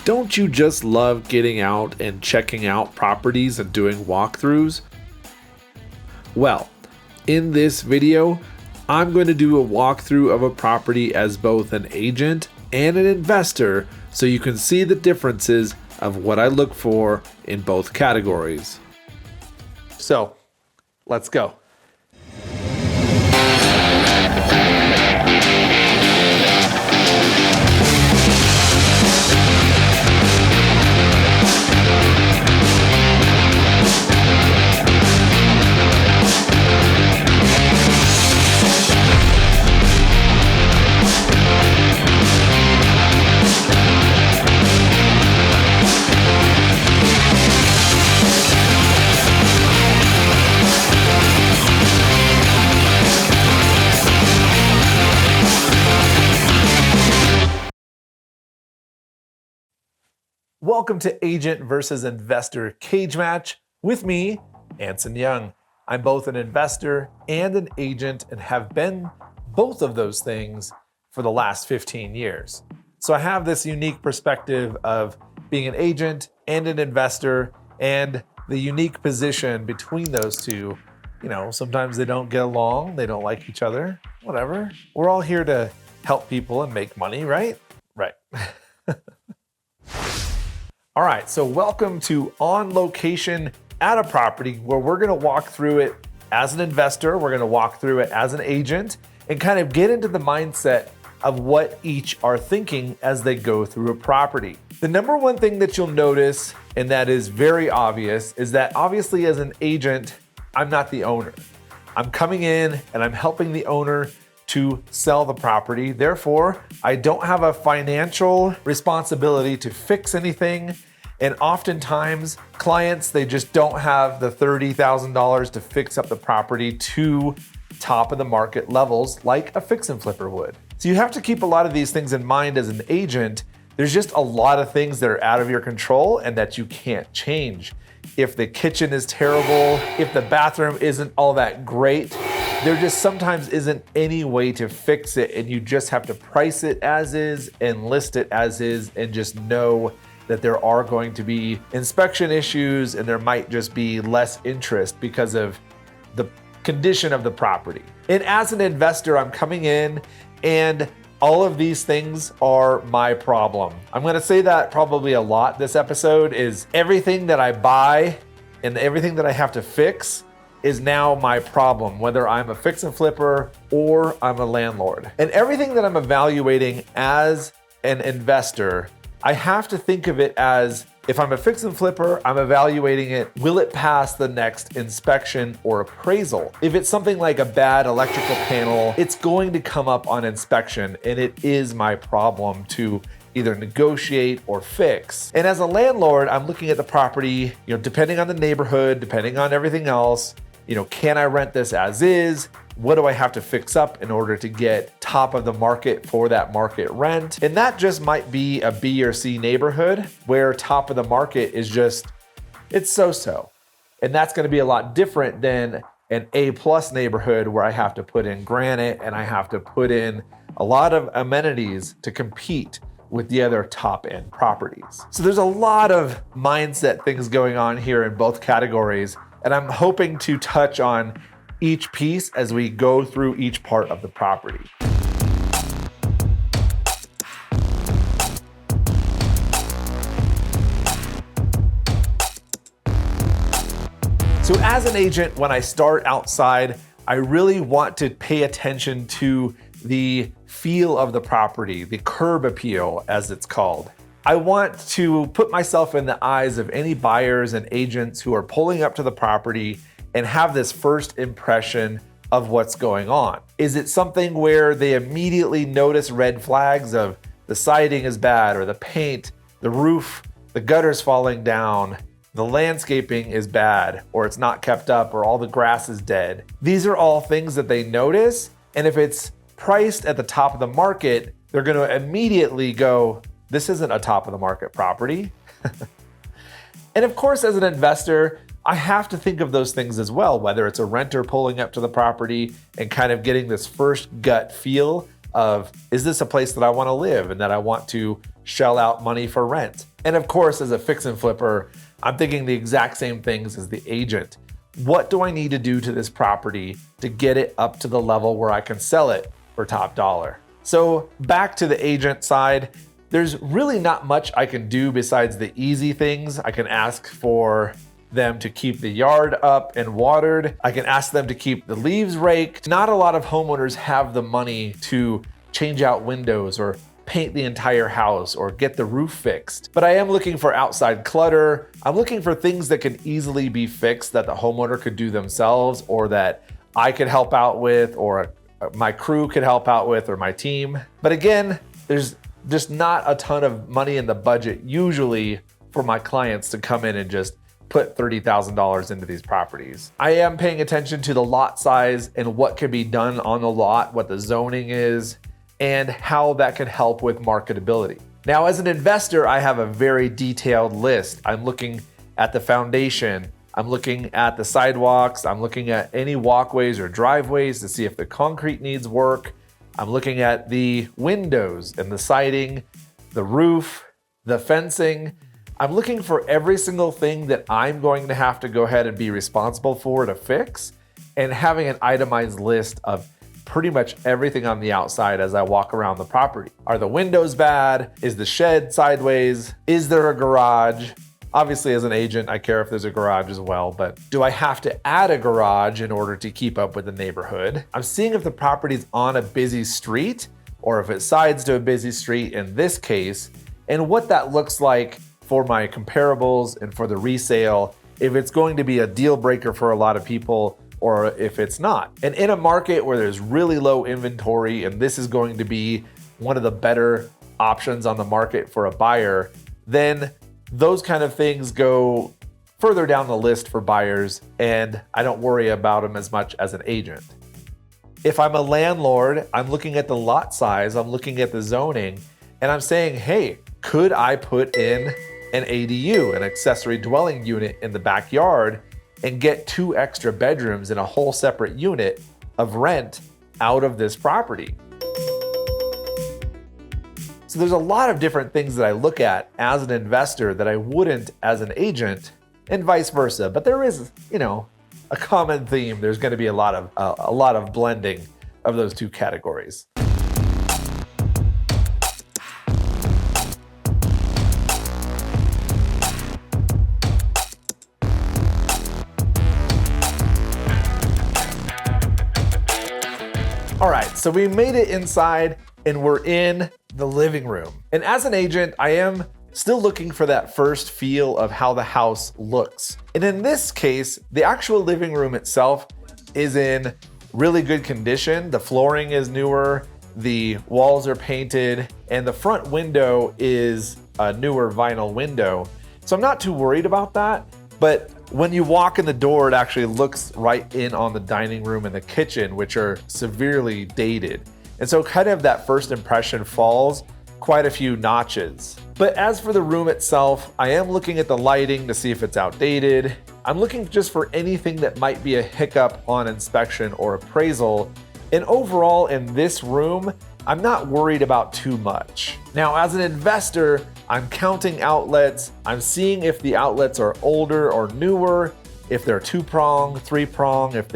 Don't you just love getting out and checking out properties and doing walkthroughs? Well, in this video, I'm going to do a walkthrough of a property as both an agent and an investor so you can see the differences of what I look for in both categories. So, let's go. Welcome to Agent versus Investor Cage Match with me, Anson Young. I'm both an investor and an agent and have been both of those things for the last 15 years. So I have this unique perspective of being an agent and an investor and the unique position between those two. You know, sometimes they don't get along, they don't like each other, whatever. We're all here to help people and make money, right? Right. All right, so welcome to On Location at a Property, where we're gonna walk through it as an investor, we're gonna walk through it as an agent, and kind of get into the mindset of what each are thinking as they go through a property. The number one thing that you'll notice, and that is very obvious, is that obviously as an agent, I'm not the owner. I'm coming in and I'm helping the owner to sell the property. Therefore, I don't have a financial responsibility to fix anything. And oftentimes, clients, they just don't have the $30,000 to fix up the property to top of the market levels like a fix and flipper would. So you have to keep a lot of these things in mind as an agent. There's just a lot of things that are out of your control and that you can't change. If the kitchen is terrible, if the bathroom isn't all that great, there just sometimes isn't any way to fix it, and you just have to price it as is and list it as is and just know that there are going to be inspection issues and there might just be less interest because of the condition of the property. And as an investor, I'm coming in and all of these things are my problem. I'm gonna say that probably a lot this episode is everything that I buy and everything that I have to fix is now my problem, whether I'm a fix and flipper or I'm a landlord. And everything that I'm evaluating as an investor, I have to think of it as, if I'm a fix and flipper, I'm evaluating it, will it pass the next inspection or appraisal? If it's something like a bad electrical panel, it's going to come up on inspection, and it is my problem to either negotiate or fix. And as a landlord, I'm looking at the property, depending on the neighborhood, depending on everything else, can I rent this as is? What do I have to fix up in order to get top of the market for that market rent? And that just might be a B or C neighborhood where top of the market is just, it's so-so. And that's gonna be a lot different than an A+ neighborhood where I have to put in granite and I have to put in a lot of amenities to compete with the other top end properties. So there's a lot of mindset things going on here in both categories, and I'm hoping to touch on each piece as we go through each part of the property. So as an agent, when I start outside, I really want to pay attention to the feel of the property, the curb appeal, as it's called. I want to put myself in the eyes of any buyers and agents who are pulling up to the property and have this first impression of what's going on. Is it something where they immediately notice red flags of the siding is bad, or the paint, the roof, the gutters falling down, the landscaping is bad, or it's not kept up, or all the grass is dead? These are all things that they notice, and if it's priced at the top of the market, they're going to immediately go, this isn't a top of the market property. And of course, as an investor, I have to think of those things as well, whether it's a renter pulling up to the property and kind of getting this first gut feel of, is this a place that I want to live and that I want to shell out money for rent? And of course, as a fix and flipper, I'm thinking the exact same things as the agent. What do I need to do to this property to get it up to the level where I can sell it for top dollar? So back to the agent side, there's really not much I can do besides the easy things. I can ask for them to keep the yard up and watered. I can ask them to keep the leaves raked. Not a lot of homeowners have the money to change out windows or paint the entire house or get the roof fixed. But I am looking for outside clutter. I'm looking for things that can easily be fixed that the homeowner could do themselves, or that I could help out with, or my crew could help out with, or my team. But again, there's just not a ton of money in the budget usually for my clients to come in and just put $30,000 into these properties. I am paying attention to the lot size and what can be done on the lot, what the zoning is, and how that can help with marketability. Now, as an investor, I have a very detailed list. I'm looking at the foundation, I'm looking at the sidewalks, I'm looking at any walkways or driveways to see if the concrete needs work. I'm looking at the windows and the siding, the roof, the fencing. I'm looking for every single thing that I'm going to have to go ahead and be responsible for to fix, and having an itemized list of pretty much everything on the outside as I walk around the property. Are the windows bad? Is the shed sideways? Is there a garage? Obviously, as an agent, I care if there's a garage as well, but do I have to add a garage in order to keep up with the neighborhood? I'm seeing if the property's on a busy street or if it sides to a busy street in this case, and what that looks like for my comparables and for the resale, if it's going to be a deal breaker for a lot of people or if it's not. And in a market where there's really low inventory, and this is going to be one of the better options on the market for a buyer, then those kind of things go further down the list for buyers, and I don't worry about them as much as an agent. If I'm a landlord, I'm looking at the lot size, I'm looking at the zoning, and I'm saying, hey, could I put in an ADU, an accessory dwelling unit, in the backyard and get 2 extra bedrooms in a whole separate unit of rent out of this property? So there's a lot of different things that I look at as an investor that I wouldn't as an agent, and vice versa. But there is, a common theme. There's going to be a lot of blending of those two categories. All right, so we made it inside and we're in the living room. And as an agent, I am still looking for that first feel of how the house looks. And in this case, the actual living room itself is in really good condition. The flooring is newer, the walls are painted, and the front window is a newer vinyl window. So I'm not too worried about that, but when you walk in the door, it actually looks right in on the dining room and the kitchen, which are severely dated. And so kind of that first impression falls quite a few notches. But as for the room itself, I am looking at the lighting to see if it's outdated. I'm looking just for anything that might be a hiccup on inspection or appraisal. And overall in this room, I'm not worried about too much. Now, as an investor, I'm counting outlets. I'm seeing if the outlets are older or newer, if they're 2-prong, 3-prong, if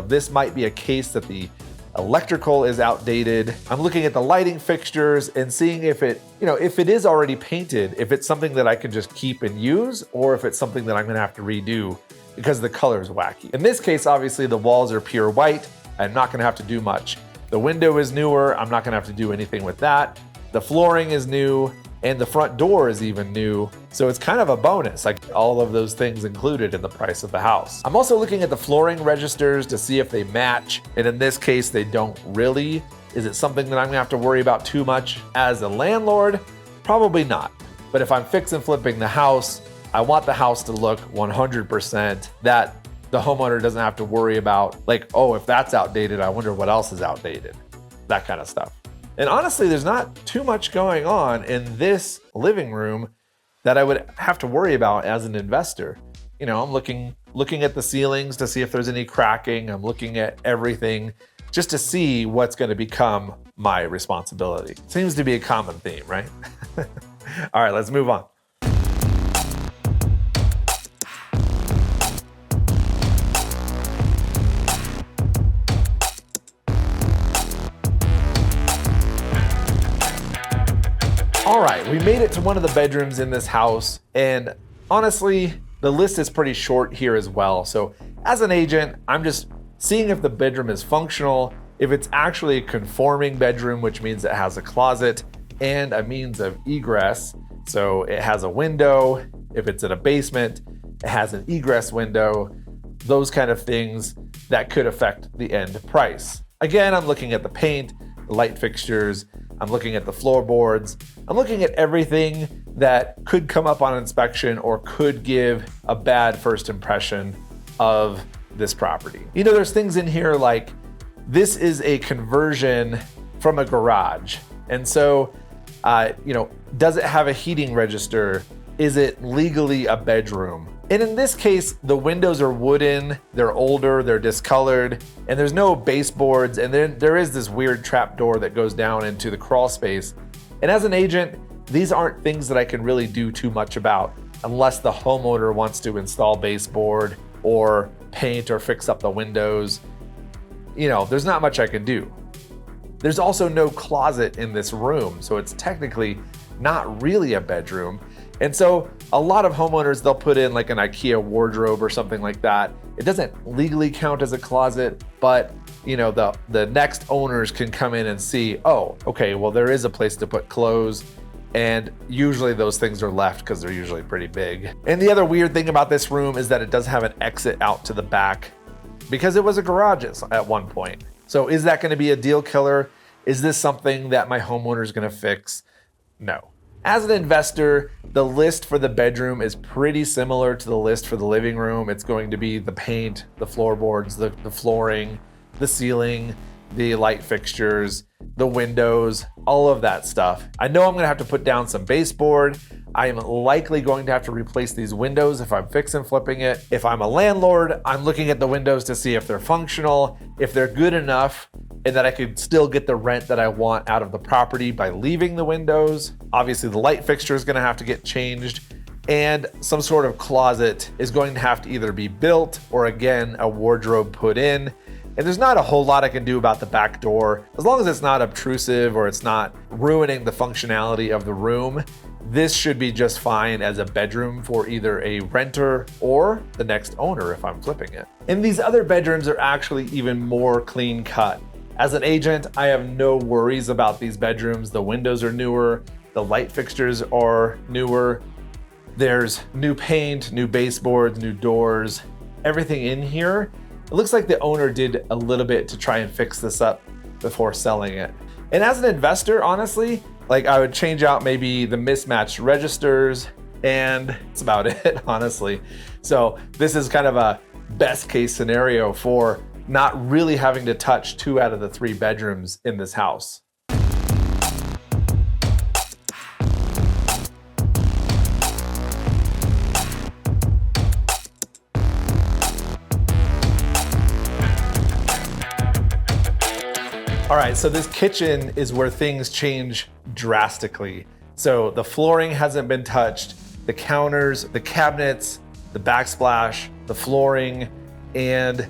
this might be a case that the electrical is outdated. I'm looking at the lighting fixtures and seeing if it is already painted, if it's something that I can just keep and use, or if it's something that I'm gonna have to redo because the color is wacky. In this case, obviously the walls are pure white. I'm not gonna have to do much. The window is newer. I'm not gonna have to do anything with that. The flooring is new, and the front door is even new. So it's kind of a bonus, like all of those things included in the price of the house. I'm also looking at the flooring registers to see if they match. And in this case, they don't really. Is it something that I'm gonna have to worry about too much as a landlord? Probably not. But if I'm fix and flipping the house, I want the house to look 100% that the homeowner doesn't have to worry about, like, oh, if that's outdated, I wonder what else is outdated. That kind of stuff. And honestly, there's not too much going on in this living room that I would have to worry about as an investor. I'm looking at the ceilings to see if there's any cracking. I'm looking at everything just to see what's going to become my responsibility. Seems to be a common theme, right? All right, let's move on. All right, we made it to one of the bedrooms in this house, and honestly, the list is pretty short here as well. So as an agent, I'm just seeing if the bedroom is functional, if it's actually a conforming bedroom, which means it has a closet and a means of egress. So it has a window. If it's in a basement, it has an egress window, those kind of things that could affect the end price. Again, I'm looking at the paint, the light fixtures, I'm looking at the floorboards, I'm looking at everything that could come up on inspection or could give a bad first impression of this property. You know, there's things in here like this is a conversion from a garage. And so, does it have a heating register? Is it legally a bedroom? And in this case, the windows are wooden, they're older, they're discolored, and there's no baseboards, and then there is this weird trap door that goes down into the crawl space. And as an agent, these aren't things that I can really do too much about unless the homeowner wants to install baseboard or paint or fix up the windows. You know, there's not much I can do. There's also no closet in this room, so it's technically not really a bedroom. And so a lot of homeowners, they'll put in like an IKEA wardrobe or something like that. It doesn't legally count as a closet, but the next owners can come in and see, oh, okay, well, there is a place to put clothes. And usually those things are left because they're usually pretty big. And the other weird thing about this room is that it does have an exit out to the back because it was a garage at one point. So is that going to be a deal killer? Is this something that my homeowner is going to fix? No. As an investor, the list for the bedroom is pretty similar to the list for the living room. It's going to be the paint, the floorboards, the flooring, the ceiling, the light fixtures, the windows, all of that stuff. I know I'm gonna have to put down some baseboard. I am likely going to have to replace these windows if I'm fix and flipping it. If I'm a landlord, I'm looking at the windows to see if they're functional, if they're good enough, and that I could still get the rent that I want out of the property by leaving the windows. Obviously, the light fixture is gonna have to get changed, and some sort of closet is going to have to either be built or, again, a wardrobe put in. And there's not a whole lot I can do about the back door. As long as it's not obtrusive or it's not ruining the functionality of the room, this should be just fine as a bedroom for either a renter or the next owner if I'm flipping it. And these other bedrooms are actually even more clean cut. As an agent, I have no worries about these bedrooms. The windows are newer, the light fixtures are newer. There's new paint, new baseboards, new doors, everything in here. It looks like the owner did a little bit to try and fix this up before selling it. And as an investor, honestly, I would change out maybe the mismatched registers, and that's about it, honestly. So this is kind of a best case scenario for not really having to touch 2 out of the 3 bedrooms in this house. All right, so this kitchen is where things change drastically. So the flooring hasn't been touched, the counters, the cabinets, the backsplash, the flooring, and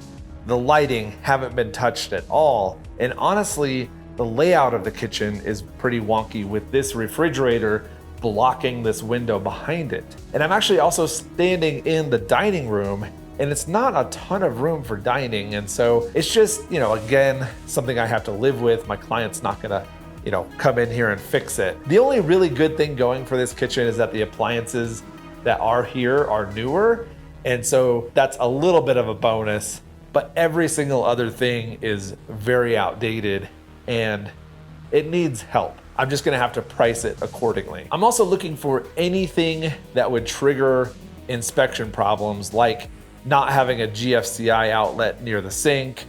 the lighting haven't been touched at all. And honestly, the layout of the kitchen is pretty wonky with this refrigerator blocking this window behind it. And I'm actually also standing in the dining room, and it's not a ton of room for dining. And so it's just, again, something I have to live with. My client's not gonna, come in here and fix it. The only really good thing going for this kitchen is that the appliances that are here are newer. And so that's a little bit of a bonus, but every single other thing is very outdated and it needs help. I'm just gonna have to price it accordingly. I'm also looking for anything that would trigger inspection problems, like not having a GFCI outlet near the sink.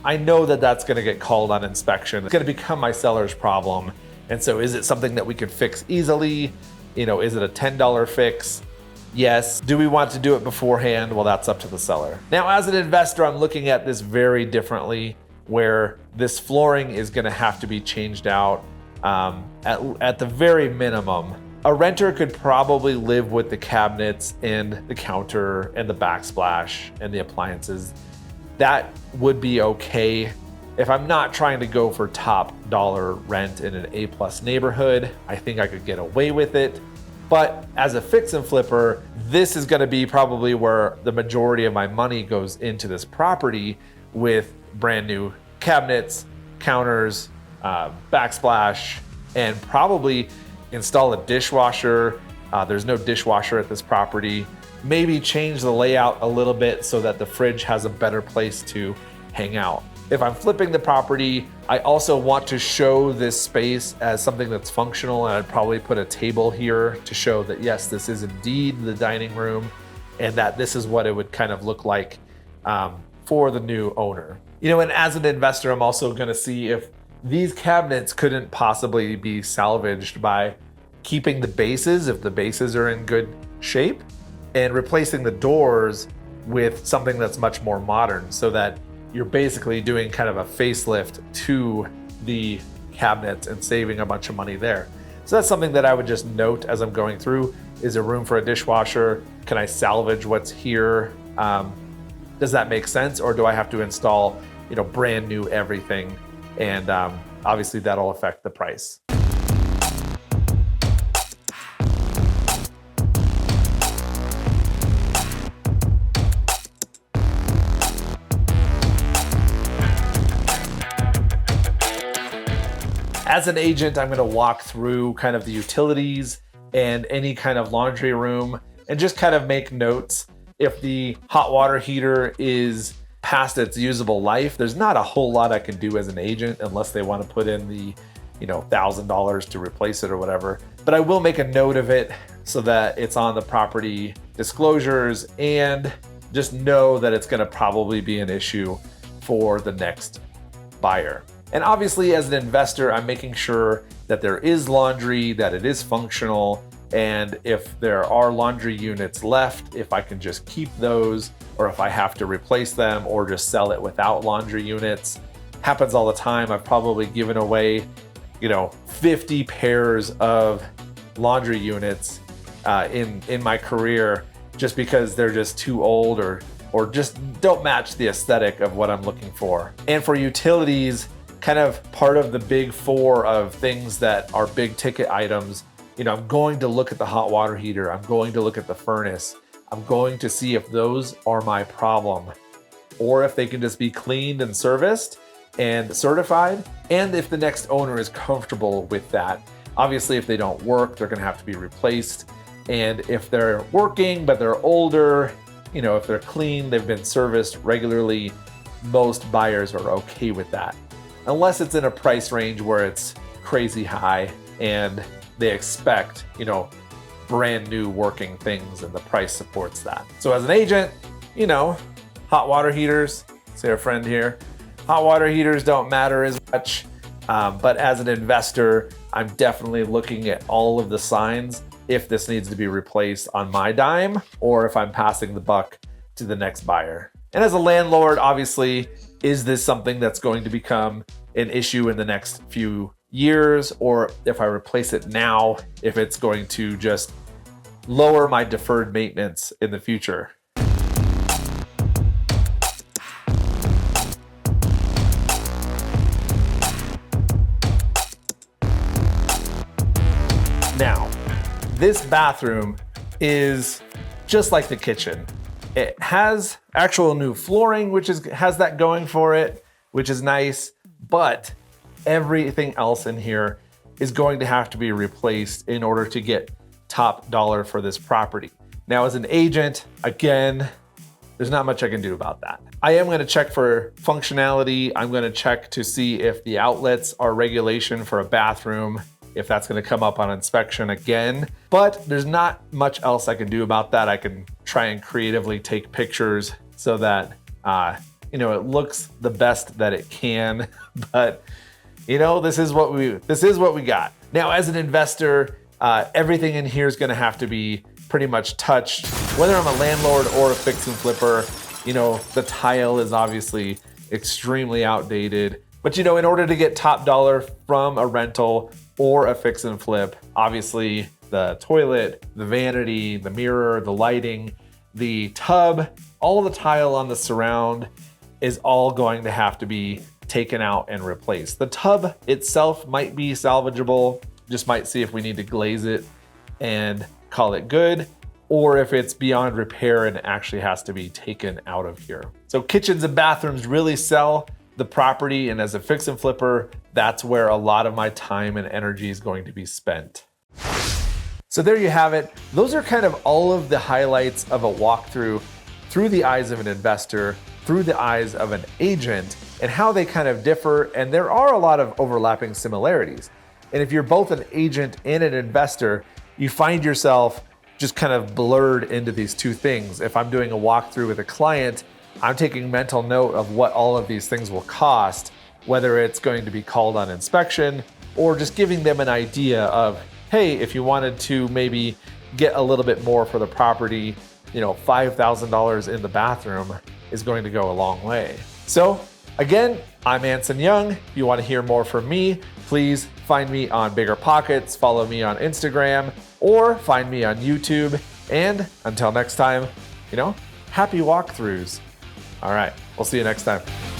I know that that's gonna get called on inspection. It's gonna become my seller's problem. And so is it something that we can fix easily? Is it a $10 fix? Yes. Do we want to do it beforehand? Well, that's up to the seller. Now, as an investor, I'm looking at this very differently. where this flooring is going to have to be changed out at the very minimum. A renter could probably live with the cabinets and the counter and the backsplash and the appliances. That would be okay. If I'm not trying to go for top dollar rent in an A+ neighborhood, I think I could get away with it. But as a fix and flipper, this is gonna be probably where the majority of my money goes into this property, with brand new cabinets, counters, backsplash, and probably install a dishwasher. There's no dishwasher at this property. Maybe change the layout a little bit so that the fridge has a better place to hang out. If I'm flipping the property, I also want to show this space as something that's functional, and I'd probably put a table here to show that yes, this is indeed the dining room, and that this is what it would kind of look like for the new owner. And as an investor, I'm also gonna see if these cabinets couldn't possibly be salvaged by keeping the bases, if the bases are in good shape, and replacing the doors with something that's much more modern, so that you're basically doing kind of a facelift to the cabinets and saving a bunch of money there. So that's something that I would just note as I'm going through. Is there room for a dishwasher? Can I salvage what's here? Does that make sense? Or do I have to install, brand new everything? And obviously that'll affect the price. As an agent, I'm gonna walk through kind of the utilities and any kind of laundry room and just kind of make notes. If the hot water heater is past its usable life, there's not a whole lot I can do as an agent unless they want to put in the $1,000 to replace it or whatever. But I will make a note of it so that it's on the property disclosures, and just know that it's gonna probably be an issue for the next buyer. And obviously as an investor, I'm making sure that there is laundry, that it is functional, and if there are laundry units left, if I can just keep those, or if I have to replace them or just sell it without laundry units. Happens all the time. I've probably given away, 50 pairs of laundry units in my career, just because they're just too old or just don't match the aesthetic of what I'm looking for. And for utilities, kind of part of the big four of things that are big ticket items, I'm going to look at the hot water heater. I'm going to look at the furnace. I'm going to see if those are my problem, or if they can just be cleaned and serviced and certified, and if the next owner is comfortable with that. Obviously, if they don't work, they're gonna have to be replaced. And if they're working, but they're older, if they're clean, they've been serviced regularly, most buyers are okay with that. Unless it's in a price range where it's crazy high and they expect, brand new working things, and the price supports that. So as an agent, hot water heaters, say our friend here, hot water heaters don't matter as much. But as an investor, I'm definitely looking at all of the signs if this needs to be replaced on my dime, or if I'm passing the buck to the next buyer. And as a landlord, obviously, is this something that's going to become an issue in the next few years? Or if I replace it now, if it's going to just lower my deferred maintenance in the future? Now, this bathroom is just like the kitchen. It has actual new flooring, which has that going for it, which is nice, but everything else in here is going to have to be replaced in order to get top dollar for this property. Now, as an agent, again, there's not much I can do about that. I am gonna check for functionality. I'm gonna check to see if the outlets are regulation for a bathroom, if that's gonna come up on inspection again. But there's not much else I can do about that. I can try and creatively take pictures so that it looks the best that it can. But this is what we got. Now, as an investor, everything in here is gonna have to be pretty much touched. Whether I'm a landlord or a fix and flipper, the tile is obviously extremely outdated. But in order to get top dollar from a rental or a fix and flip, obviously the toilet, the vanity, the mirror, the lighting, the tub, all the tile on the surround is all going to have to be taken out and replaced. The tub itself might be salvageable, just might see if we need to glaze it and call it good, or if it's beyond repair and actually has to be taken out of here. So kitchens and bathrooms really sell the property, and as a fix and flipper, that's where a lot of my time and energy is going to be spent. So there you have it. Those are kind of all of the highlights of a walkthrough through the eyes of an investor, through the eyes of an agent, and how they kind of differ. And there are a lot of overlapping similarities. And if you're both an agent and an investor, you find yourself just kind of blurred into these two things. If I'm doing a walkthrough with a client, I'm taking mental note of what all of these things will cost, whether it's going to be called on inspection or just giving them an idea of, hey, if you wanted to maybe get a little bit more for the property, $5,000 in the bathroom is going to go a long way. So again, I'm Anson Young. If you want to hear more from me, please find me on BiggerPockets, follow me on Instagram, or find me on YouTube. And until next time, happy walkthroughs. All right, we'll see you next time.